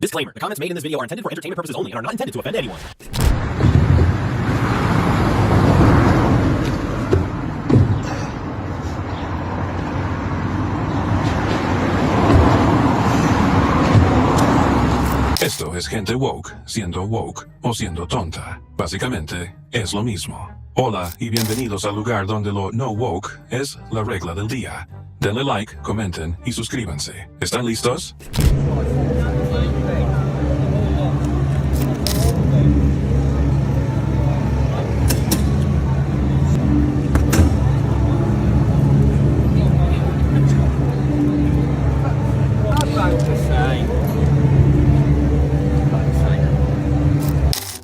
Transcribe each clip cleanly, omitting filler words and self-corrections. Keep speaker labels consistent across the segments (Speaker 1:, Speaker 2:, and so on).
Speaker 1: Disclaimer, the comments made in this video are intended for entertainment purposes only and are not intended to offend anyone.
Speaker 2: Esto es gente woke, siendo woke o siendo tonta. Básicamente, es lo mismo. Hola y bienvenidos al lugar donde lo no woke es la regla del día. Denle like, comenten y suscríbanse. ¿Están listos?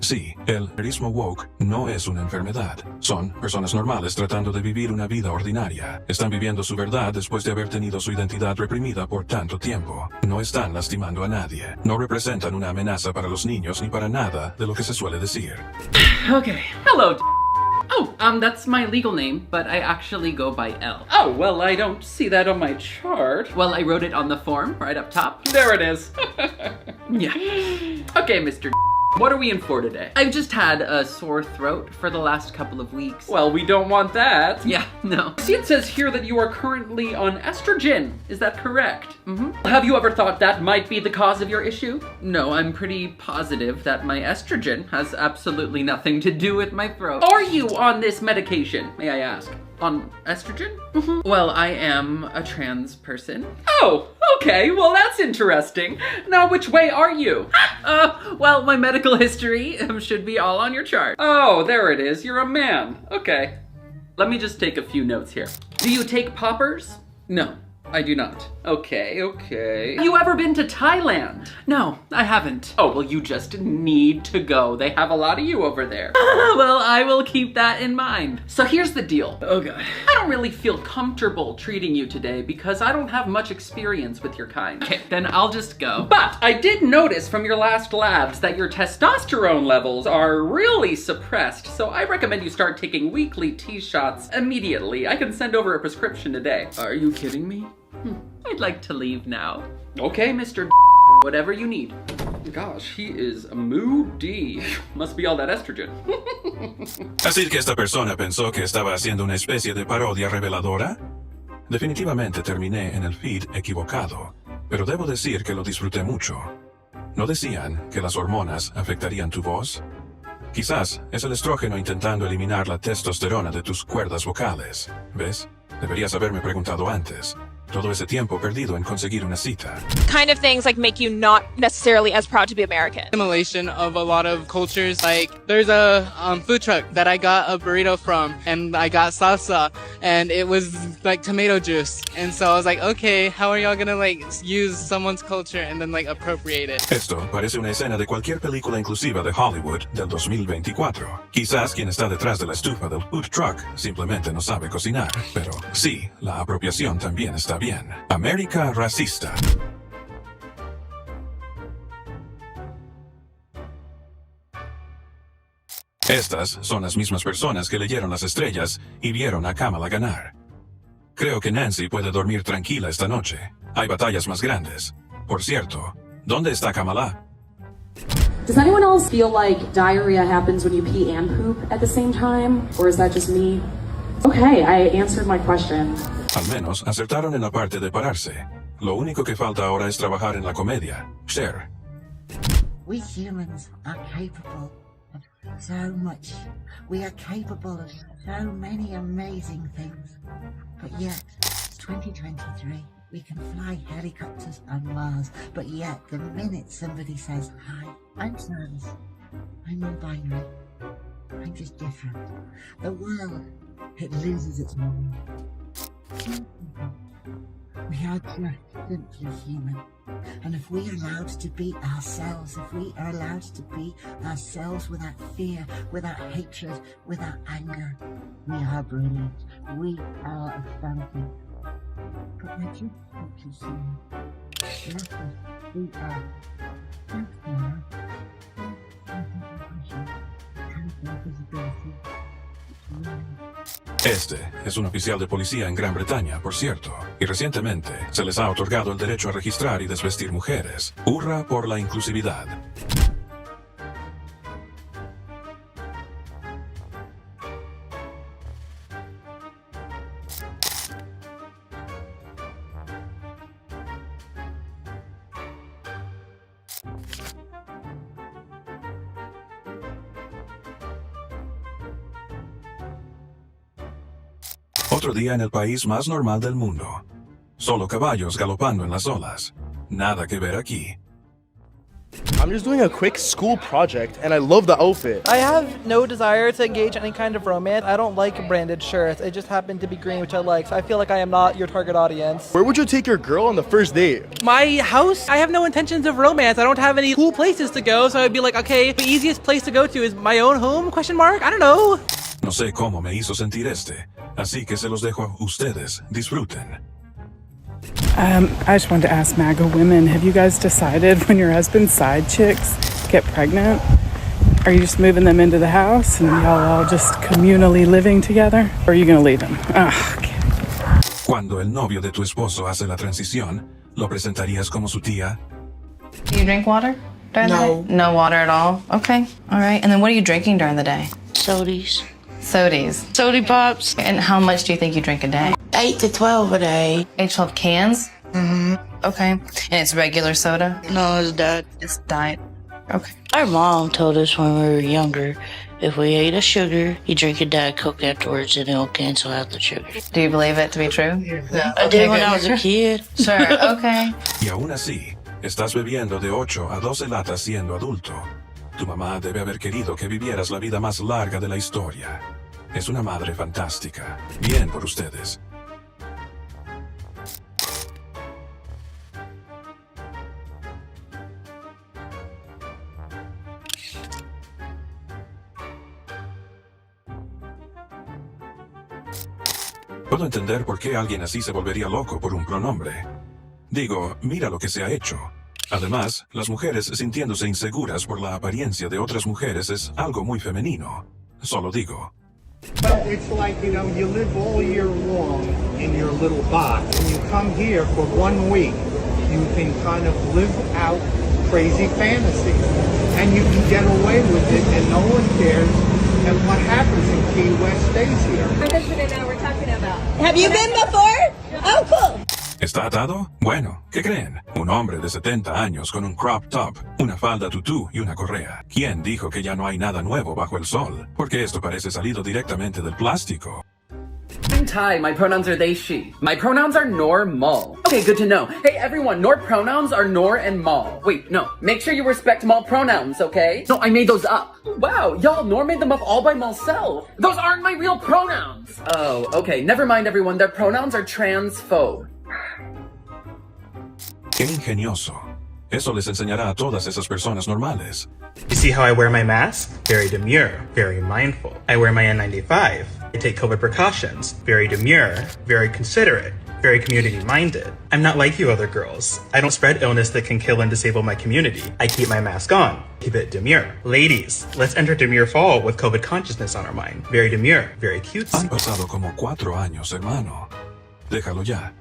Speaker 2: Sí, el verismo woke no es una enfermedad. Son personas normales tratando de vivir una vida ordinaria. Están viviendo su verdad después de haber tenido su identidad reprimida por tanto tiempo. No están lastimando a nadie. No representan una amenaza para los niños ni para nada de lo que se suele decir.
Speaker 3: Okay, hello. Oh, that's my legal name, but I actually go by L. Oh, well, I don't see that on my chart. Well, I wrote it on the form, right up top. There it is. Yeah. Okay, Mr. What are we in for today? I've just had a sore throat for the last couple of weeks. Well, we don't want that. Yeah, no. See, it says here that you are currently on estrogen. Is that correct? Mm-hmm. Have you ever thought that might be the cause of your issue? No, I'm pretty positive that my estrogen has absolutely nothing to do with my throat. Are you on this medication, may I ask? On estrogen? Mm-hmm. Well, I am a trans person. Oh, okay, well that's interesting. Now, which way are you? Well, my medical history should be all on your chart. Oh, there it is, you're a man. Okay. Let me just take a few notes here. Do you take poppers? No, I do not. Okay. Have you ever been to Thailand? No, I haven't. Oh, well, you just need to go. They have a lot of you over there. Well, I will keep that in mind. So here's the deal. Oh, God. I don't really feel comfortable treating you today because I don't have much experience with your kind. Okay, then I'll just go. But I did notice from your last labs that your testosterone levels are really suppressed, so I recommend you start taking weekly T-shots immediately. I can send over a prescription today. Are you kidding me? I'd like to leave now. Okay, Mr. Whatever you need. Gosh, he is moody. Must be all that estrogen.
Speaker 2: ¿Así que esta persona pensó que estaba haciendo una especie de parodia reveladora? Definitivamente terminé en el feed equivocado, pero debo decir que lo disfruté mucho. ¿No decían que las hormonas afectarían tu voz? Quizás es el estrógeno intentando eliminar la testosterona de tus cuerdas vocales. ¿Ves? Deberías haberme preguntado antes. Todo ese tiempo perdido en conseguir una cita.
Speaker 4: Kind of things like make you not necessarily as proud to be American.
Speaker 5: Assimilation of a lot of cultures. Like there's a food truck that I got a burrito from, and I got salsa, and it was like tomato juice. And so I was like, okay, how are y'all gonna like use someone's culture and then like appropriate it?
Speaker 2: Esto parece una escena de cualquier película inclusiva de Hollywood del 2024. Quizás quien está detrás de la estufa del food truck simplemente no sabe cocinar, pero sí, la apropiación también está bien. América racista. Estas son las mismas personas que leyeron las estrellas y vieron a Kamala ganar. Creo que Nancy puede dormir tranquila esta noche. Hay batallas más grandes. Por cierto, ¿dónde está Kamala?
Speaker 6: Does anyone else feel like diarrhea happens when you pee and poop at the same time? Or is that just me? Okay, I answered my question.
Speaker 2: Al menos acertaron en la parte de pararse. Lo único que falta ahora es trabajar en la comedia. Cher.
Speaker 7: We humans are capable of so much. We are capable of so many amazing things. But yet, it's 2023. We can fly helicopters on Mars. But yet, the minute somebody says, hi, I'm trans, I'm non-binary, I'm just different, the world, it loses its meaning. We are just simply human. And if we are allowed to be ourselves, if we are allowed to be ourselves without fear, without hatred, without anger, we are brilliant. We are authentic. But we're just simply human. Therefore, we are self-care, self-compassion, and visibility.
Speaker 2: Este es un oficial de policía en Gran Bretaña, por cierto. Y recientemente se les ha otorgado el derecho a registrar y desvestir mujeres. ¡Hurra por la inclusividad! Otro día en el país más normal del mundo. Solo caballos galopando en las olas. Nada que ver aquí.
Speaker 8: I'm just doing a quick school project, and I love the outfit.
Speaker 9: I have no desire to engage in any kind of romance. I don't like branded shirts. It just happened to be green, which I like. So I feel like I am not your target audience.
Speaker 8: Where would you take your girl on the first date?
Speaker 9: My house? I have no intentions of romance. I don't have any cool places to go. So I'd be like, okay, the easiest place to go to is my own home? Question mark? I don't know.
Speaker 2: No sé cómo me hizo sentir este, así que se los dejo a ustedes. Disfruten.
Speaker 10: I just wanted to ask MAGA women, have you guys decided when your husband's side chicks get pregnant, are you just moving them into the house and y'all all just communally living together? Or are you gonna leave them? Okay.
Speaker 2: Cuando el novio de tu esposo hace la transición, ¿lo presentarías como su tía?
Speaker 11: Do you drink water during the day? No water at all? Okay, all right. And then what are you drinking during the day?
Speaker 12: Sodies.
Speaker 11: Sodies.
Speaker 12: Sody pops.
Speaker 11: And how much do you think you drink a day?
Speaker 12: 8 to 12 a day.
Speaker 11: 8 to 12 cans?
Speaker 12: Mm-hmm.
Speaker 11: Okay. And it's regular soda?
Speaker 12: No, it's diet.
Speaker 11: It's diet. Okay.
Speaker 12: Our mom told us when we were younger, if we ate a sugar, you drink a Diet Coke afterwards and it'll cancel out the sugar.
Speaker 11: Do you believe it to be true?
Speaker 12: Yeah. I did when I was a kid.
Speaker 11: Sure, okay.
Speaker 2: Y aún así, estás bebiendo de 8 a 12 latas siendo adulto. Tu mamá debe haber querido que vivieras la vida más larga de la historia. Es una madre fantástica. Bien por ustedes. Puedo entender por qué alguien así se volvería loco por un pronombre. Digo, mira lo que se ha hecho. Además, las mujeres sintiéndose inseguras por la apariencia de otras mujeres es algo muy femenino. Solo digo.
Speaker 13: But it's like, you know, you live all year long in your little box, and you come here for 1 week. You can kind of live out crazy fantasy, and you can get away with it, and no one cares. And what happens in Key West stays here.
Speaker 14: My husband and I were talking about. Have you been before? Oh, cool.
Speaker 2: ¿Está atado? Bueno, ¿qué creen? Un hombre de 70 años con un crop top, una falda tutú y una correa. ¿Quién dijo que ya no hay nada nuevo bajo el sol? Porque esto parece salido directamente del plástico.
Speaker 3: I'm Thai. My pronouns are they, she. My pronouns are normal. Okay, good to know. Hey, everyone, Nor pronouns are Nor and Mal. Wait, no. Make sure you respect Mal pronouns, okay? No, I made those up. Wow, y'all, Nor made them up all by myself. Those aren't my real pronouns. Oh, okay. Never mind, everyone. Their pronouns are transphobe.
Speaker 2: ¡Qué ingenioso! Eso les enseñará a todas esas personas normales.
Speaker 15: You see how I wear my mask? Very demure, very mindful. I wear my N95. I take COVID precautions. Very demure, very considerate, very community-minded. I'm not like you other girls. I don't spread illness that can kill and disable my community. I keep my mask on. Keep it demure. Ladies, let's enter demure fall with COVID consciousness on our mind. Very demure, very cutesy.
Speaker 2: Han pasado como 4 años, hermano. Déjalo ya.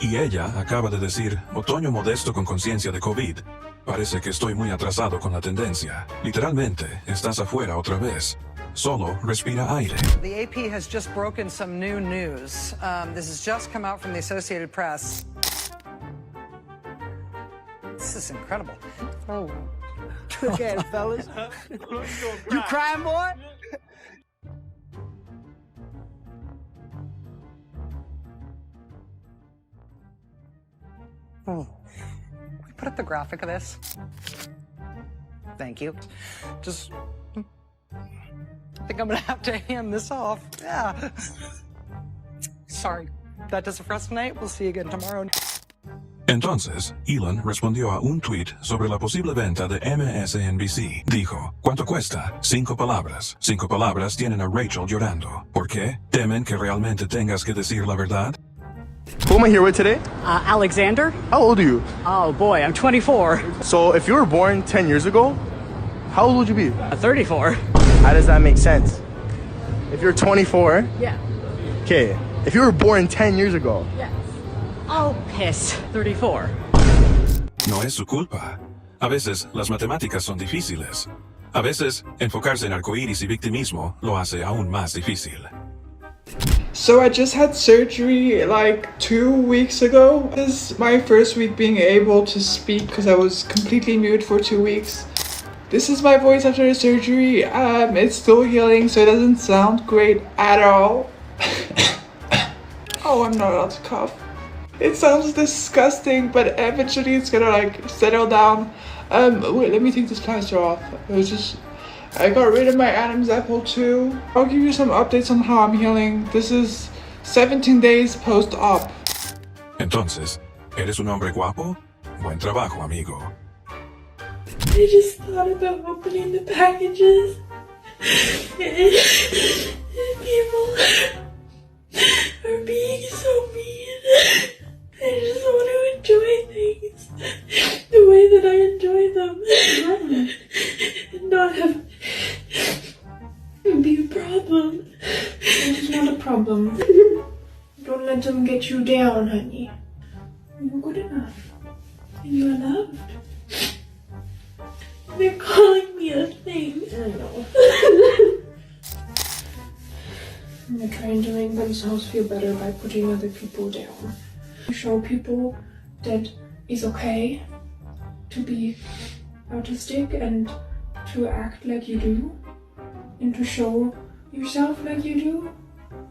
Speaker 2: Y ella acaba de decir, otoño modesto con conciencia de COVID. Parece que estoy muy atrasado con la tendencia. Literalmente, estás afuera otra vez. Solo respira aire.
Speaker 16: The AP has just broken some new news. This has just come out from the Associated Press. This is incredible. Oh.
Speaker 17: Okay, fellas. You crying, boy?
Speaker 16: Oh. Can we put up the graphic of this? Thank you. Just... I think I'm gonna have to hand this off. Yeah. Sorry. That does it for us tonight. We'll see you again tomorrow.
Speaker 2: Entonces, Elon respondió a un tweet sobre la posible venta de MSNBC. Dijo, ¿cuánto cuesta? 5 palabras. 5 palabras tienen a Rachel llorando. ¿Por qué? ¿Temen que realmente tengas que decir la verdad?
Speaker 8: Who am I here with today?
Speaker 18: Alexander.
Speaker 8: How old are you?
Speaker 18: Oh boy, I'm 24.
Speaker 8: So if you were born 10 years ago, how old would you be?
Speaker 18: 34.
Speaker 8: How does that make sense? If you're 24?
Speaker 18: Yeah.
Speaker 8: Okay. If you were born 10 years ago?
Speaker 18: Yes. Oh, piss. 34.
Speaker 2: No es su culpa. A veces las matemáticas son difíciles. A veces enfocarse en arcoíris y victimismo lo hace aún más difícil.
Speaker 19: So I just had surgery like 2 weeks ago. This is my first week being able to speak because I was completely mute for 2 weeks. This is my voice after the surgery. It's still healing, so it doesn't sound great at all. Oh, I'm not allowed to cough. It sounds disgusting, but eventually it's gonna like settle down. Wait, let me take this plaster off. I got rid of my Adam's apple too. I'll give you some updates on how I'm healing. This is 17 days post-op.
Speaker 2: Entonces, ¿eres un hombre guapo? Buen trabajo, amigo.
Speaker 20: I just thought about opening the packages. People are being so mean. I just want to enjoy things the way that I enjoy them. And not have be a problem. It's not a problem. Don't let them get you down, honey. You're good enough. And you're loved. They're calling me a thing. I know. I'm gonna try and to make themselves feel better by putting other people down. Show people that it's okay to be autistic and to act like you do, and to show yourself like you do,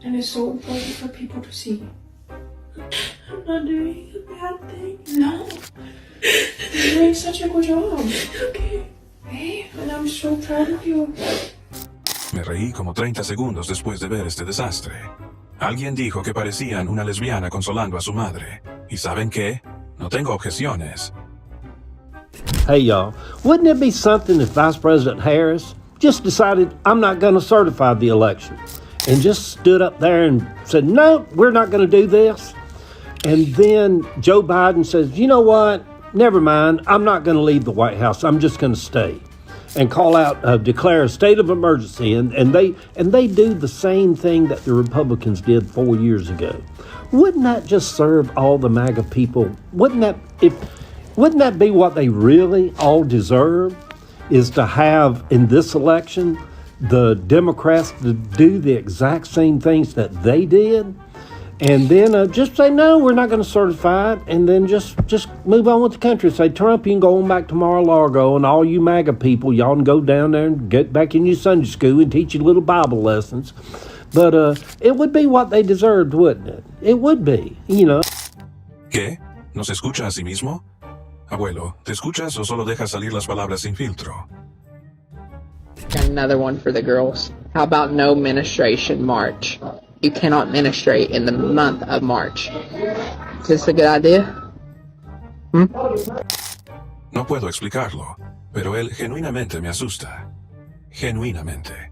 Speaker 20: and it's so important for people to see. I'm not doing a bad thing. No. You're doing such a good job. Okay. Hey, and I'm so proud of you.
Speaker 2: Me reí como 30 segundos después de ver este desastre. Alguien dijo que parecían una lesbiana consolando a su madre. ¿Y saben qué? No tengo objeciones.
Speaker 21: Hey y'all, wouldn't it be something if Vice President Harris just decided I'm not going to certify the election and just stood up there and said, no, we're not going to do this? And then Joe Biden says, you know what? Never mind, I'm not going to leave the White House. I'm just going to stay and call out, declare a state of emergency. And they do the same thing that the Republicans did 4 years ago. Wouldn't that just serve all the MAGA people? Wouldn't that be what they really all deserve? Is to have in this election the Democrats to do the exact same things that they did? And then just say, no, we're not going to certify it, and then just move on with the country. Say, Trump, you can go on back to Mar-a-Lago, and all you MAGA people, y'all can go down there and get back in your Sunday school and teach you little Bible lessons. But it would be what they deserved, wouldn't it? It would be, you know.
Speaker 2: ¿Qué? ¿No se escucha a sí mismo? Abuelo, ¿te escuchas o solo dejas salir las palabras sin filtro?
Speaker 22: Another one for the girls. How about no menstruation March? You cannot menstruate in the month of March. Is this a good idea?
Speaker 2: No puedo explicarlo, pero él genuinamente me asusta. Genuinamente.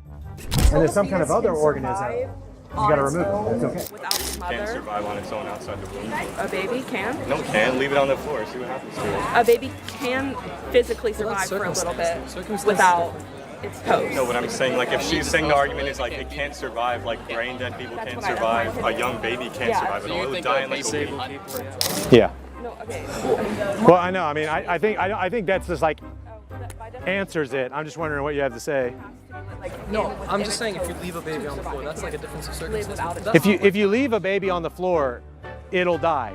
Speaker 23: And there's some kind of other organism. You gotta remove it. It's okay.
Speaker 24: Can't survive on its own outside the womb.
Speaker 25: A baby can?
Speaker 24: No, it can't. Leave it on the floor. See what happens to it.
Speaker 25: A baby can physically survive for a little bit without its post.
Speaker 24: No, but I'm saying, like, if she's saying the argument is, like, it can't survive, like, brain dead people can't survive, a young baby can't survive at all. It would die in, like, a week.
Speaker 23: Yeah.
Speaker 25: No, okay.
Speaker 23: Well, I know. I mean, I think that's just like answers it. I'm just wondering what you have to say.
Speaker 9: No, I'm just saying if you leave a baby on the floor, that's like a difference of circumstances.
Speaker 23: If you leave a baby on the floor, it'll die.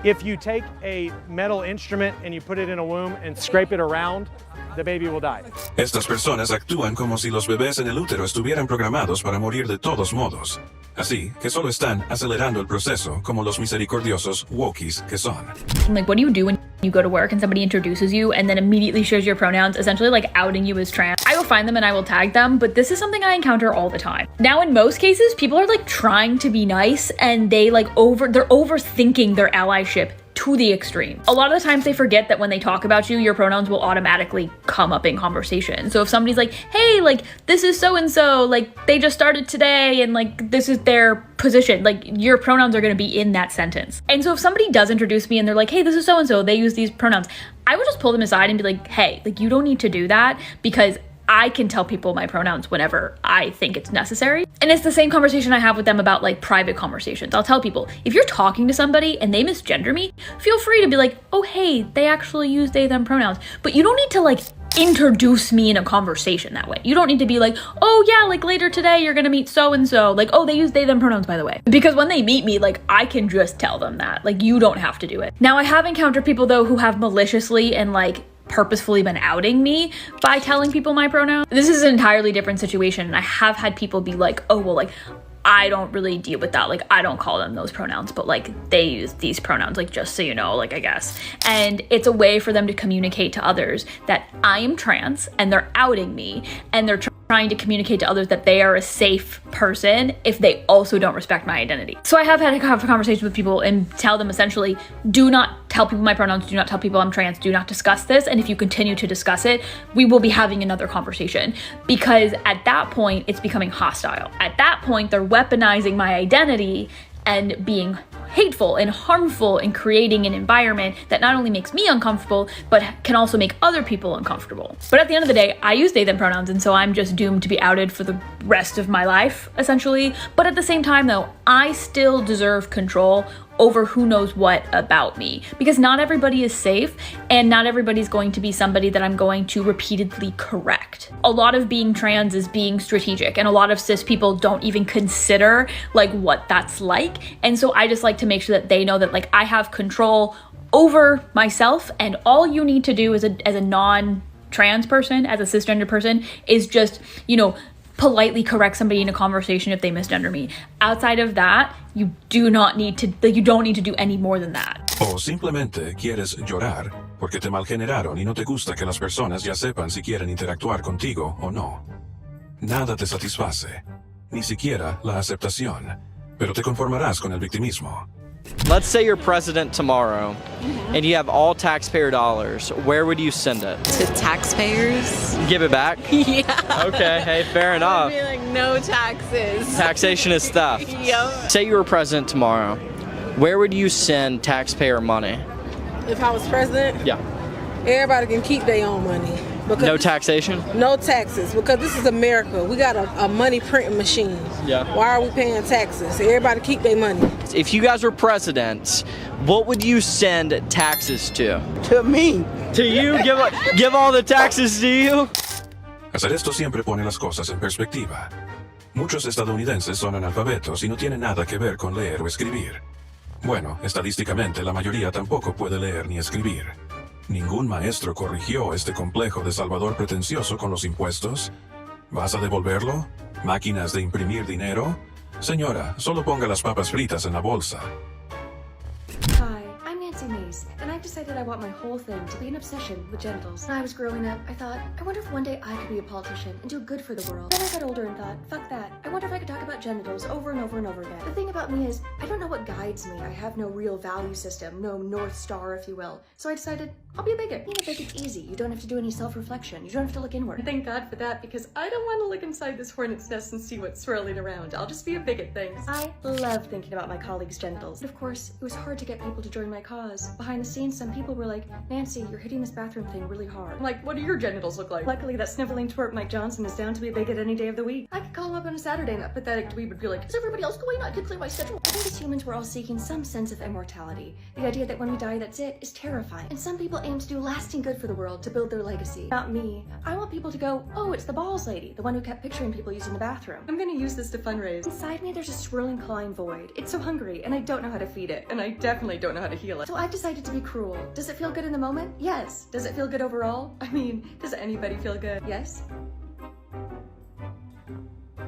Speaker 23: If you take a metal instrument and you put it in a womb and scrape it around, the baby will die.
Speaker 2: Estas personas actúan como si los bebés en el útero estuvieran programados para morir de todos modos. Así que solo están acelerando el proceso como los misericordiosos wokies que son.
Speaker 26: Like, what do you do when you go to work and somebody introduces you and then immediately shares your pronouns, essentially like outing you as trans? I will find them and I will tag them, but this is something I encounter all the time. Now, in most cases, people are like trying to be nice and they're overthinking their allyship to the extreme. A lot of the times they forget that when they talk about you, your pronouns will automatically come up in conversation. So if somebody's like, hey, like, this is so-and-so, like, they just started today and like, this is their position, like, your pronouns are gonna be in that sentence. And so if somebody does introduce me and they're like, hey, this is so-and-so, they use these pronouns, I would just pull them aside and be like, hey, like, you don't need to do that because I can tell people my pronouns whenever I think it's necessary. And it's the same conversation I have with them about like private conversations. I'll tell people, if you're talking to somebody and they misgender me, feel free to be like, oh, hey, they actually use they, them pronouns. But you don't need to like introduce me in a conversation that way. You don't need to be like, oh yeah, like later today you're gonna meet so-and-so. Like, oh, they use they, them pronouns, by the way. Because when they meet me, like I can just tell them that. Like you don't have to do it. Now I have encountered people though who have maliciously and like purposefully been outing me by telling people my pronouns. This is an entirely different situation. And I have had people be like, oh, well, like, I don't really deal with that. Like, I don't call them those pronouns, but like they use these pronouns, like, just so you know, like, I guess. And it's a way for them to communicate to others that I am trans and they're outing me and they're trying to communicate to others that they are a safe person if they also don't respect my identity. So I have had a conversation with people and tell them essentially, do not tell people my pronouns, do not tell people I'm trans, do not discuss this. And if you continue to discuss it, we will be having another conversation, because at that point, it's becoming hostile. At that point, they're weaponizing my identity and being hateful and harmful and creating an environment that not only makes me uncomfortable, but can also make other people uncomfortable. But at the end of the day, I use they, them pronouns, and so I'm just doomed to be outed for the rest of my life, essentially. But at the same time though, I still deserve control over who knows what about me, because not everybody is safe and not everybody's going to be somebody that I'm going to repeatedly correct. A lot of being trans is being strategic, and a lot of cis people don't even consider like what that's like. And so I just like to make sure that they know that like I have control over myself, and all you need to do as a non-trans person, as a cisgender person, is just, you know, politely correct somebody in a conversation if they misgender me. Outside of that, you don't need to do any more than that.
Speaker 2: O simplemente quieres llorar porque te malgeneraron y no te gusta que las personas ya sepan si quieren interactuar contigo o no. Nada te satisface, ni siquiera la aceptación, pero te conformarás con el victimismo.
Speaker 1: Let's say you're president tomorrow and you have all taxpayer dollars. Where would you send it?
Speaker 4: To taxpayers?
Speaker 1: Give it back?
Speaker 4: Yeah.
Speaker 1: Okay, hey, fair enough.
Speaker 4: I'd be like, no taxes.
Speaker 1: Taxation is theft.
Speaker 4: Yep.
Speaker 1: Say you were president tomorrow. Where would you send taxpayer money?
Speaker 5: If I was president?
Speaker 1: Yeah.
Speaker 5: Everybody can keep their own money.
Speaker 1: No taxation?
Speaker 5: No taxes, because this is America. We got a money printing machine.
Speaker 1: Yeah.
Speaker 5: Why are we paying taxes? Everybody keep their money.
Speaker 1: If you guys were presidents, what would you send taxes to?
Speaker 5: To me.
Speaker 1: To you? Give all the taxes to you?
Speaker 2: Hacer esto siempre pone las cosas en perspectiva. Muchos estadounidenses son analfabetos y no tienen nada que ver con leer o escribir. Bueno, estadísticamente la mayoría tampoco puede leer ni escribir. Ningún maestro corrigió este complejo de Salvador pretencioso con los impuestos. ¿Vas a devolverlo? ¿Máquinas de imprimir dinero? Señora, solo ponga las papas fritas en la bolsa.
Speaker 6: Hi, I'm Nancy Mace, and I've decided I want my whole thing to be an obsession with genitals. When I was growing up, I thought, I wonder if one day I could be a politician and do good for the world. Then I got older and thought, fuck that. I wonder if I could talk about genitals over and over and over again. The thing about me is, I don't know what guides me. I have no real value system, no North Star, if you will. So I decided, I'll be a bigot. Being a bigot's easy. You don't have to do any self-reflection. You don't have to look inward. Thank God for that, because I don't want to look inside this hornet's nest and see what's swirling around. I'll just be a bigot, thanks. I love thinking about my colleagues' genitals. But of course, it was hard to get people to join my cause. Behind the scenes, some people were like, Nancy, you're hitting this bathroom thing really hard. I'm like, what do your genitals look like? Luckily, that sniveling twerp Mike Johnson is down to be a bigot any day of the week. I could call him up on a Saturday and that pathetic dweeb would be like, is everybody else going? I could clear my schedule. I think as humans, we're all seeking some sense of immortality. The idea that when we die, that's it, is terrifying. And some people aim to do lasting good for the world, to build their legacy. Not me. I want people to go, oh, it's the balls lady, the one who kept picturing people using the bathroom. I'm gonna use this to fundraise. Inside me, there's a swirling, clawing void. It's so hungry, and I don't know how to feed it, and I definitely don't know how to heal it. So I've decided to be cruel. Does it feel good in the moment? Yes. Does it feel good overall? I mean, does anybody feel good? Yes.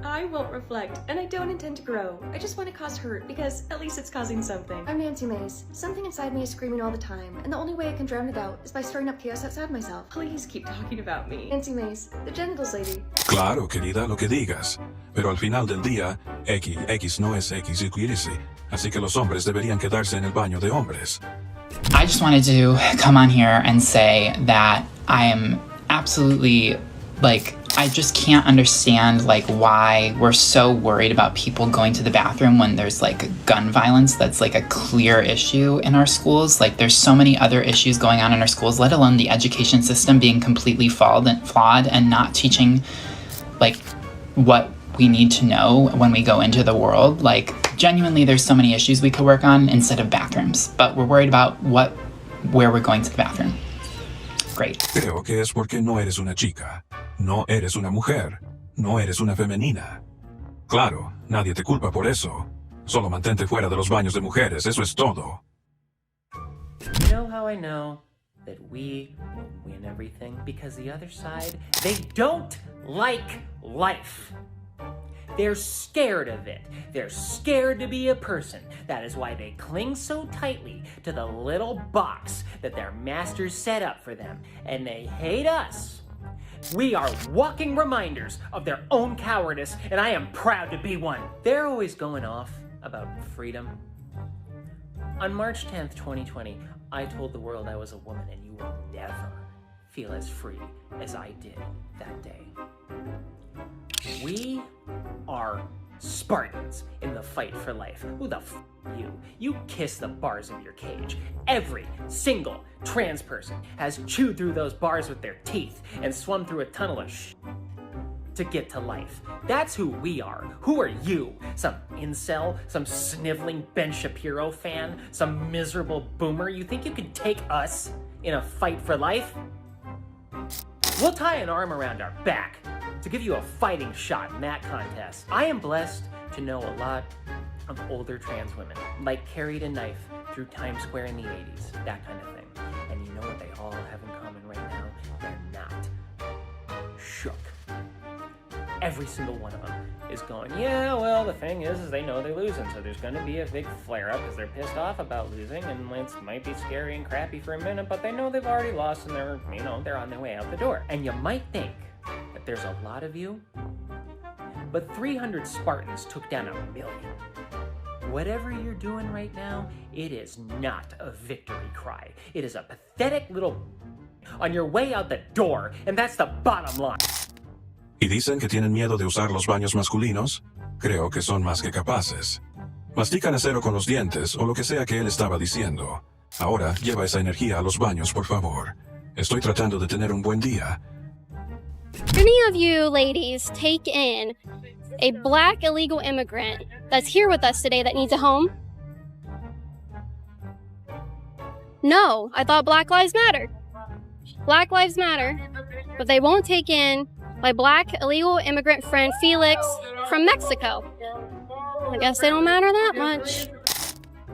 Speaker 6: I won't reflect, and I don't intend to grow. I just want to cause hurt, because at least it's causing something. I'm Nancy Mace. Something inside me is screaming all the time, and the only way I can drown it out is by stirring up chaos outside myself. Please keep talking about me. Nancy Mace, the genitals lady.
Speaker 2: Claro, querida, lo que digas. Pero al final del día, X no es X y Y. Así que los hombres deberían quedarse en el baño de hombres.
Speaker 7: I just wanted to come on here and say that I am absolutely, like, I just can't understand like why we're so worried about people going to the bathroom when there's like gun violence that's like a clear issue in our schools. Like there's so many other issues going on in our schools, let alone the education system being completely flawed and not teaching like what we need to know when we go into the world. Like genuinely there's so many issues we could work on instead of bathrooms, but we're worried about where we're going to the bathroom. Great.
Speaker 2: Creo que es porque no eres una chica, no eres una mujer, no eres una femenina. Claro, nadie te culpa por eso. Solo mantente fuera de los baños de mujeres, eso es todo.
Speaker 10: You know how I know that we will win everything? Because the other side, they don't like life. They're scared of it. They're scared to be a person. That is why they cling so tightly to the little box that their masters set up for them. And they hate us. We are walking reminders of their own cowardice, and I am proud to be one. They're always going off about freedom. On March 10th, 2020, I told the world I was a woman, and you will never feel as free as I did that day. We are Spartans in the fight for life. Who the f are you? You kiss the bars of your cage. Every single trans person has chewed through those bars with their teeth and swum through a tunnel of to get to life. That's who we are. Who are you? Some incel? Some sniveling Ben Shapiro fan? Some miserable boomer? You think you can take us in a fight for life? We'll tie an arm around our back to give you a fighting shot in that contest. I am blessed to know a lot of older trans women, like carried a knife through Times Square in the 80s, that kind of thing. And you know what they all have in common right now? They're not shook. Every single one of them is going, yeah, well, the thing is they know they're losing, so there's gonna be a big flare-up because they're pissed off about losing, and it might be scary and crappy for a minute, but they know they've already lost and they're on their way out the door. And you might think that there's a lot of you, but 300 Spartans took down 1 million. Whatever you're doing right now, it is not a victory cry. It is a pathetic little on your way out the door, and that's the bottom line.
Speaker 2: ¿Y dicen que tienen miedo de usar los baños masculinos? Creo que son más que capaces. Mastican acero con los dientes o lo que sea que él estaba diciendo. Ahora lleva esa energía a los baños, por favor. Estoy tratando de tener un buen día.
Speaker 11: Any of you ladies take in a black illegal immigrant that's here with us today that needs a home? No, I thought Black Lives Matter. Black Lives Matter, but they won't take in my black illegal immigrant friend Felix from Mexico. I guess they don't matter that much.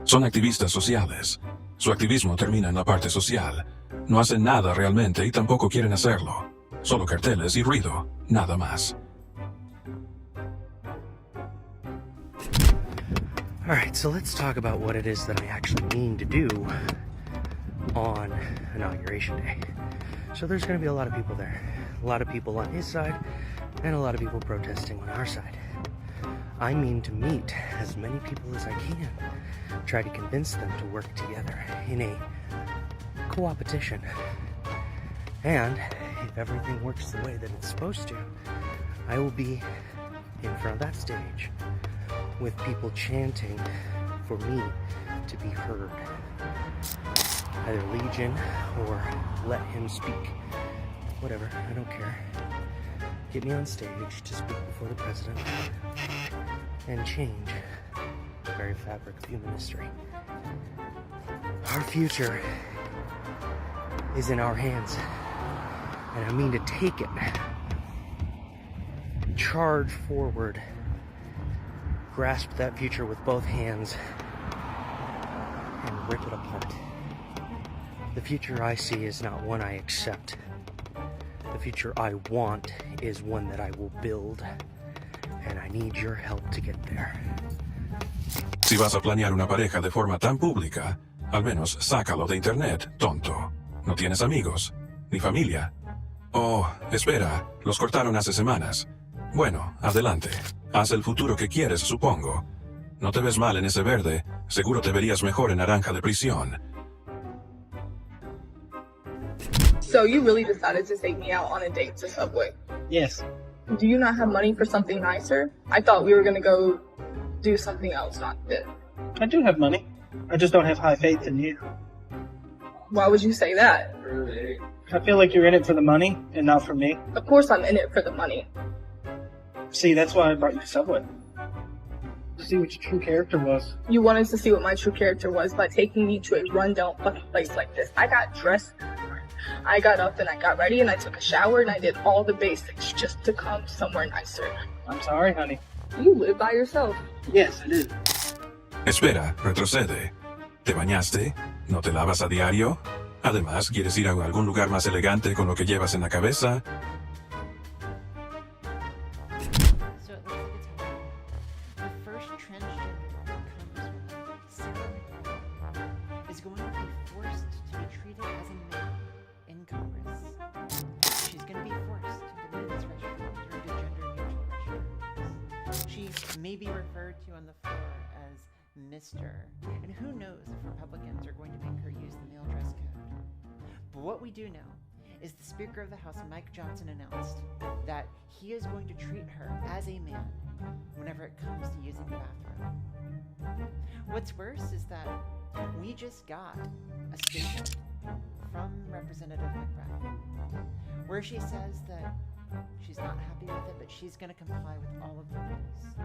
Speaker 2: Son activistas sociales. Su activismo termina en la parte social. No hacen nada realmente y tampoco quieren hacerlo. Solo carteles y ruido, nada más.
Speaker 12: Alright, so let's talk about what it is that I actually mean to do on Inauguration Day. So there's going to be a lot of people there. A lot of people on his side, and a lot of people protesting on our side. I mean to meet as many people as I can, try to convince them to work together in a co-opetition. And if everything works the way that it's supposed to, I will be in front of that stage with people chanting for me to be heard. Either Legion or let him speak. Whatever, I don't care. Get me on stage to speak before the president and change the very fabric of human history. Our future is in our hands, and I mean to take it, charge forward, grasp that future with both hands, and rip it apart. The future I see is not one I accept. The future I want is one that I will build, and I need your help to get there.
Speaker 2: Si vas a planear una pareja de forma tan pública, al menos sácalo de internet, tonto. ¿No tienes amigos? ¿Ni familia? Oh, espera, los cortaron hace semanas. Bueno, adelante. Haz el futuro que quieres, supongo. No te ves mal en ese verde, seguro te verías mejor en naranja de prisión.
Speaker 25: So you really decided to take me out on a date to Subway?
Speaker 3: Yes.
Speaker 25: Do you not have money for something nicer? I thought we were gonna go do something else, not this.
Speaker 3: I do have money. I just don't have high faith in you.
Speaker 25: Why would you say that?
Speaker 3: I feel like you're in it for the money and not for me.
Speaker 25: Of course I'm in it for the money.
Speaker 3: See, that's why I brought you to Subway. To see what your true character was.
Speaker 25: You wanted to see what my true character was by taking me to a rundown fucking place like this. I got dressed. I got up and I got ready and I took a shower and I did all the basics just to come somewhere nicer.
Speaker 3: I'm sorry, honey.
Speaker 25: You live by yourself.
Speaker 3: Yes, I do.
Speaker 2: Espera, retrocede. ¿Te bañaste? ¿No te lavas a diario? Además, ¿quieres ir a algún lugar más elegante con lo que llevas en la cabeza?
Speaker 13: So it looks like it's happening. The first transgender comes when Sarah McBride is going to be forced to be treated as a man in Congress. She's going to be forced to the men's restroom or to gender-neutral restrooms. She may be referred to on the floor as Mr. And who knows if Republicans are going to make her use the male dress code. But what we do know is the Speaker of the House, Mike Johnson, announced that he is going to treat her as a man whenever it comes to using the bathroom. What's worse is that we just got a statement from Representative McBride where she says that she's not happy with it, but she's going to comply with all of the rules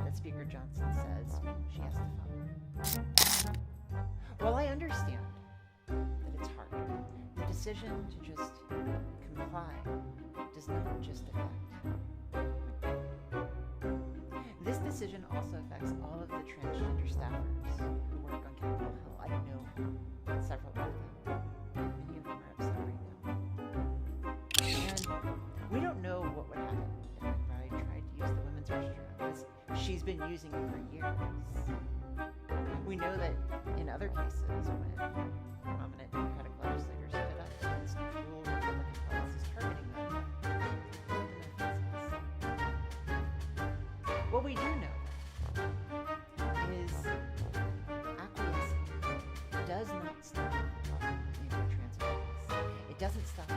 Speaker 13: that Speaker Johnson says she has to follow. Well, I understand that it's hard. The decision to just comply does not just affect. This decision also affects all of the transgender staffers who work on Capitol Hill. I know several of them. Many of them are upset right now. And we don't know what would happen if McBride tried to use the women's restroom, as she's been using it for years. We know that in other cases, when prominent Democratic legislators stood up against cruel Republican policies targeting them, what we do know is acquiescing does not stop anti-trans violence. It doesn't stop it.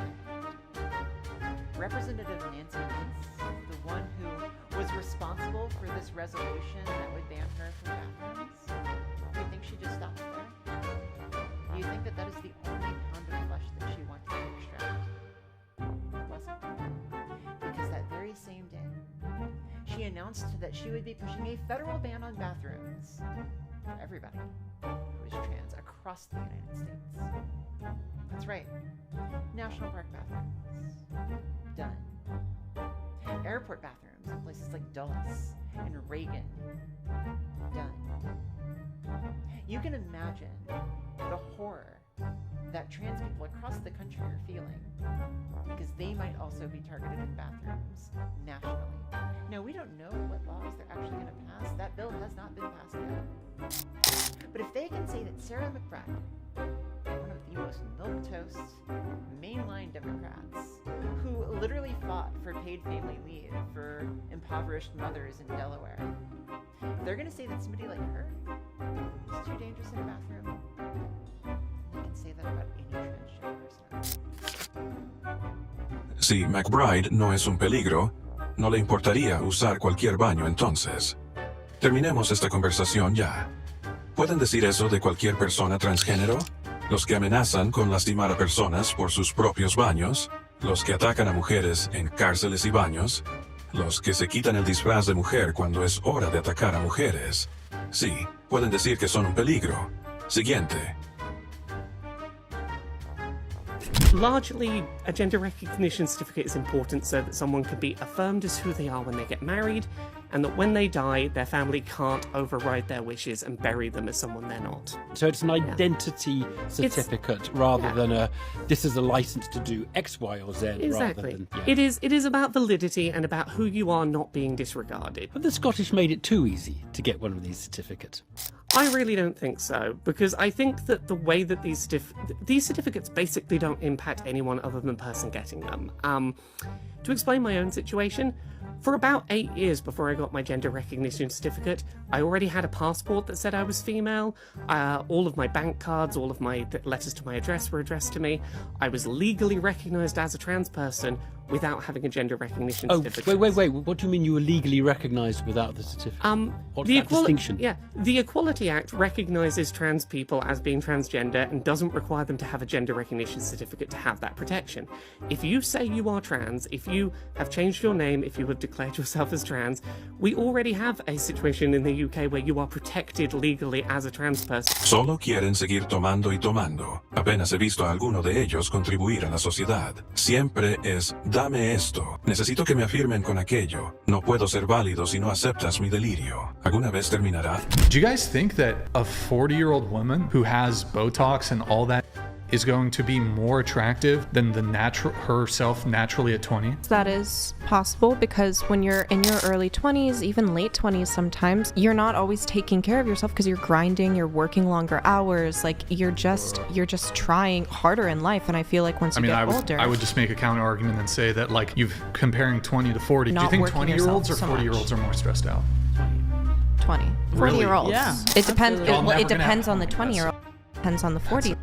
Speaker 13: Representative Nancy Mace, the one who was responsible for this resolution that would ban her from bathrooms, do you think she just stopped there? Do you think that that is the only pound of flesh that she wanted to extract? It wasn't. Because that very same day, she announced that she would be pushing a federal ban on bathrooms for everybody who is trans across the United States. That's right. National park bathrooms. Done. Airport bathrooms in places like Dulles and Reagan. Done. You can imagine the horror that trans people across the country are feeling because they might also be targeted in bathrooms nationally. Now, we don't know what laws they're actually going to pass. That bill has not been passed yet. But if they can say that Sarah McBride, one of the most milquetoast, mainline Democrats, who literally fought for paid family leave for impoverished mothers in Delaware, if they're going to say that somebody like her is too dangerous in a bathroom, they can say that about any transgender person.
Speaker 2: Si McBride no es un peligro, no le importaría usar cualquier baño entonces. Terminemos esta conversación ya. ¿Pueden decir eso de cualquier persona transgénero? Los que amenazan con lastimar a personas por sus propios baños, los que atacan a mujeres en cárceles y baños, los que se quitan el disfraz de mujer cuando es hora de atacar a mujeres. Sí, pueden decir que son un peligro. Siguiente.
Speaker 10: Largely, a gender recognition certificate is important so that someone can be affirmed as who they are when they get married, and that when they die, their family can't override their wishes and bury them as someone they're not.
Speaker 14: So it's an identity certificate rather than a, this is a license to do X, Y, or Z.
Speaker 10: Exactly.
Speaker 14: Rather than,
Speaker 10: It is about validity and about who you are not being disregarded.
Speaker 14: But the Scottish made it too easy to get one of these certificates.
Speaker 8: I really don't think so, because I think that the way that these certificates basically don't impact anyone other than the person getting them. To explain my own situation, for about 8 years before I got my gender recognition certificate, I already had a passport that said I was female. All of my bank cards, all of my letters to my address were addressed to me. I was legally recognised as a trans person without having a gender recognition certificate.
Speaker 14: Wait. What do you mean you were legally recognised without the certificate? What's that distinction?
Speaker 8: Yeah, the Equality Act recognises trans people as being transgender and doesn't require them to have a gender recognition certificate to have that protection. If you say you are trans, if you have changed your name, if you have declared yourself as trans, we already have a situation in the UK where you are protected legally as a trans person.
Speaker 2: Solo quieren seguir tomando y tomando. Apenas he visto a alguno de ellos contribuir a la sociedad. Siempre es, dame esto. Necesito que me afirmen con aquello. No puedo ser válido si no aceptas mi delirio. ¿Alguna vez terminará?
Speaker 15: Do you guys think that a 40-year-old woman who has Botox and all that is going to be more attractive than herself naturally at 20?
Speaker 16: That is possible, because when you're in your early 20s, even late 20s sometimes, you're not always taking care of yourself because you're grinding, you're working longer hours, like you're just trying harder in life. And I feel like once you get older...
Speaker 15: I would just make a counter argument and say that, like, you're comparing 20 to 40. Do you think 20-year-olds or 40-year-olds are more stressed out?
Speaker 16: 20.
Speaker 15: Really?
Speaker 16: 40-year-olds.
Speaker 15: Yeah.
Speaker 16: It depends. It depends on the 20-year-old. Depends on the 40.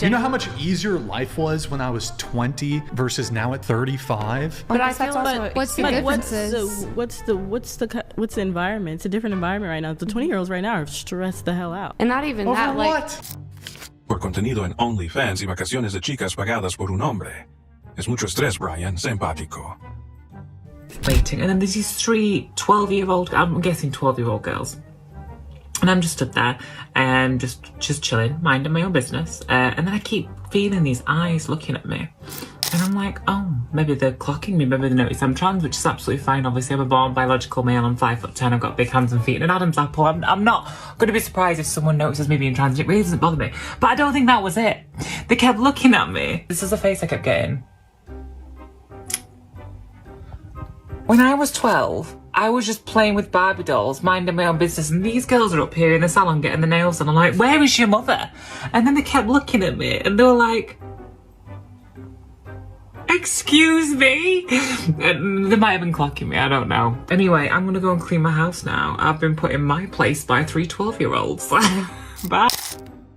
Speaker 15: You know how much easier life was when I was 20 versus now at 35?
Speaker 17: But I feel
Speaker 16: what's the differences?
Speaker 17: What's the environment? It's a different environment right now. The 20-year-olds right now are stressed the hell out. And not even
Speaker 15: Over what?
Speaker 2: Por contenido en OnlyFans y vacaciones de chicas pagadas por un hombre. Es mucho estrés, Brian. Sé empático.
Speaker 18: Waiting, and then there's these 3 12-year-old, I'm guessing 12-year-old girls. And I'm just stood there and just chilling, minding my own business. And then I keep feeling these eyes looking at me. And I'm like, oh, maybe they're clocking me, maybe they notice I'm trans, which is absolutely fine. Obviously, I'm a born biological male, I'm 5'10", I've got big hands and feet and an Adam's apple. I'm not going to be surprised if someone notices me being trans. It really doesn't bother me. But I don't think that was it. They kept looking at me. This is the face I kept getting. When I was 12, I was just playing with Barbie dolls, minding my own business, and these girls are up here in the salon getting their nails done. I'm like, where is your mother? And then they kept looking at me, and they were like, excuse me? And they might have been clocking me, I don't know. Anyway, I'm gonna go and clean my house now. I've been put in my place by 3 12-year-olds. Bye.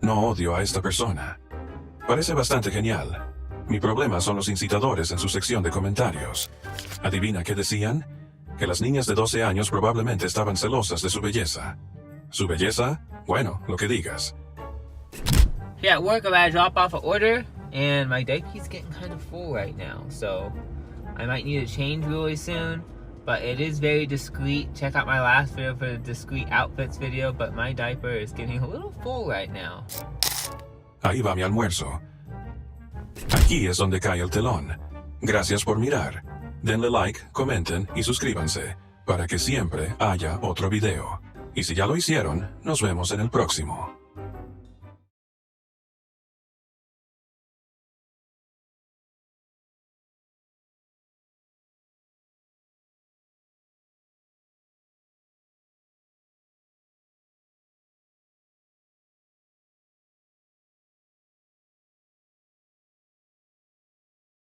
Speaker 2: No odio a esta persona. Parece bastante genial. Mi problema son los incitadores en su sección de comentarios. ¿Adivina qué decían? Que las niñas de 12 años probablemente estaban celosas de su belleza. ¿Su belleza? Bueno, lo que digas.
Speaker 19: Yeah, at work I'm about to drop off an order, and my diaper's getting kind of full right now, so I might need to change really soon, but it is very discreet. Check out my last video for the discreet outfits video, but my diaper is getting a little full right now.
Speaker 2: Ahí va mi almuerzo. Aquí es donde cae el telón. Gracias por mirar. Denle like, comenten y suscríbanse para que siempre haya otro video. Y si ya lo hicieron, nos vemos en el próximo.